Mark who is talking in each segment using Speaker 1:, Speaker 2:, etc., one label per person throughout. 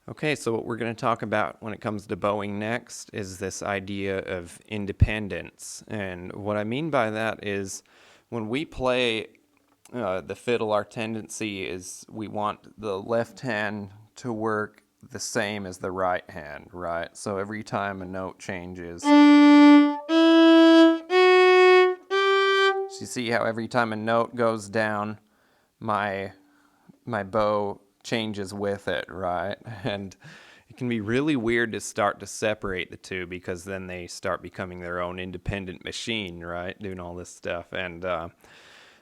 Speaker 1: Okay, so what we're going to talk about when it comes to bowing next is this idea of independence. And what I mean by that is when we play the fiddle, our tendency is we want the left hand to work the same as the right hand, right? So every time a note changes, so you see how every time a note goes down, my bow changes with it, right? And it can be really weird to start to separate the two because then they start becoming their own independent machine, right? Doing all this stuff. And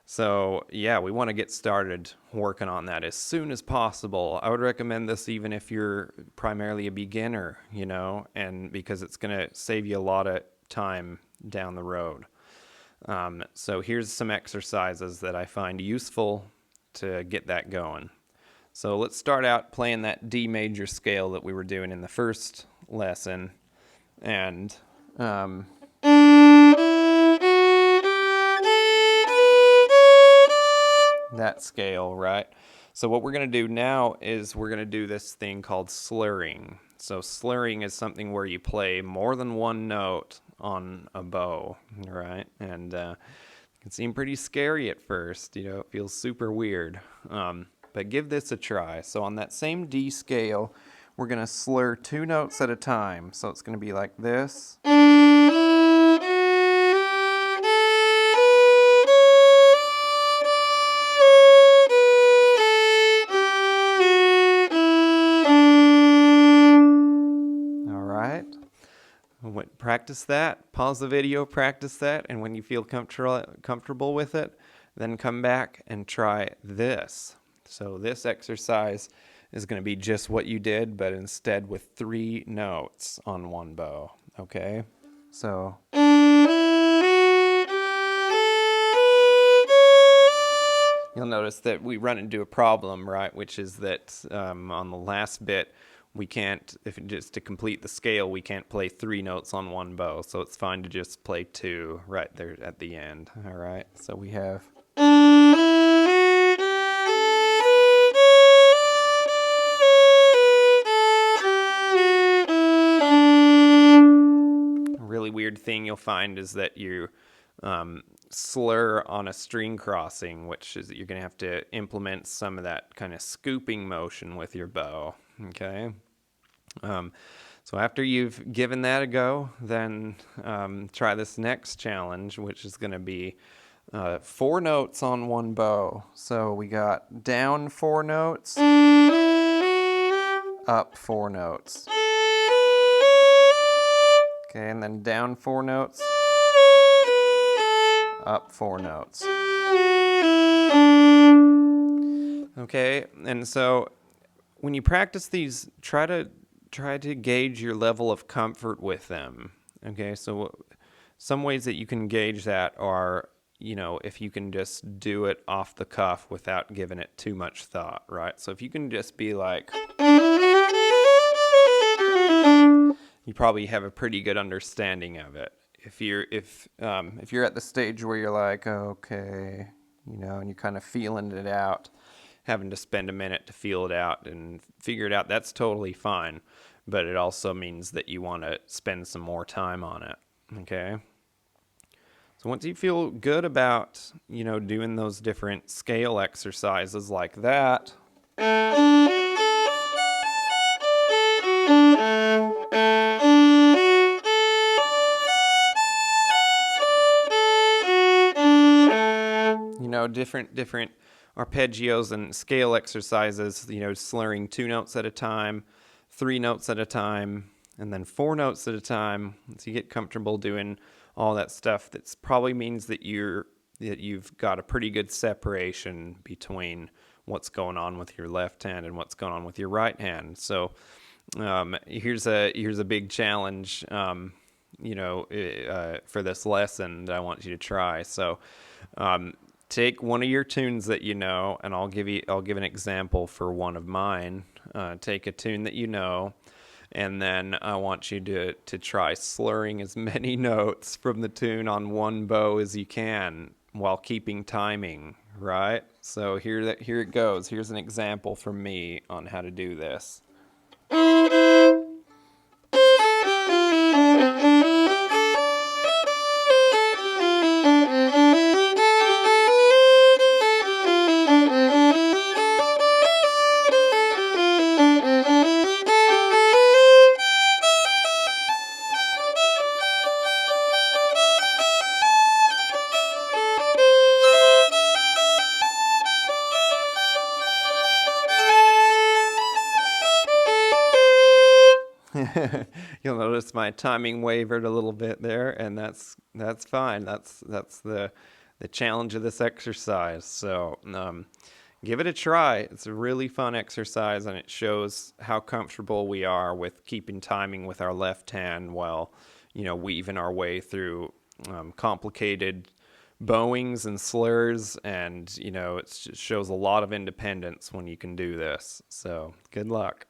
Speaker 1: so, yeah, we want to get started working on that as soon as possible. I would recommend this even if you're primarily a beginner, and because it's going to save you a lot of time down the road. So here's some exercises that I find useful to get that going. So let's start out playing that D major scale that we were doing in the first lesson. And that scale, right? So what we're going to do now is we're going to do this thing called slurring. So slurring is something where you play more than one note on a bow, right? And it can seem pretty scary at first, it feels super weird. But give this a try. So on that same D scale, we're going to slur two notes at a time. So it's going to be like this. All right. Practice that. Pause the video, practice that, and when you feel comfortable with it, then come back and try this. So this exercise is going to be just what you did, but instead with 3 notes on one bow, okay? So you'll notice that we run into a problem, right? Which is that on the last bit, we can't, just to complete the scale, we can't play 3 notes on one bow. So it's fine to just play 2 right there at the end, all right? So we have... really weird thing you'll find is that you slur on a string crossing, which is that you're going to have to implement some of that kind of scooping motion with your bow, okay? So after you've given that a go, then try this next challenge, which is going to be 4 notes on one bow. So we got down 4 notes, up 4 notes. Okay, and then down 4 notes, up 4 notes. Okay, and so when you practice these, try to gauge your level of comfort with them. Okay, so some ways that you can gauge that are, if you can just do it off the cuff without giving it too much thought, right? So if you can just be like... you probably have a pretty good understanding of it. If you're at the stage where you're like, okay, and you're kind of feeling it out, having to spend a minute to feel it out and figure it out, that's totally fine. But it also means that you want to spend some more time on it, okay? So once you feel good about, doing those different scale exercises like that, different arpeggios and scale exercises, slurring 2 notes at a time, 3 notes at a time, and then 4 notes at a time. So you get comfortable doing all that stuff. That probably means that you've got a pretty good separation between what's going on with your left hand and what's going on with your right hand. So here's a big challenge, for this lesson that I want you to try. So take one of your tunes that and I'll give an example for one of mine. Take a tune that and then I want you to try slurring as many notes from the tune on one bow as you can while keeping timing, right? So here it goes. Here's an example from me on how to do this. You'll notice my timing wavered a little bit there, and that's fine. That's the challenge of this exercise. So give it a try. It's a really fun exercise, and it shows how comfortable we are with keeping timing with our left hand while weaving our way through complicated bowings and slurs, and it just shows a lot of independence when you can do this. So good luck.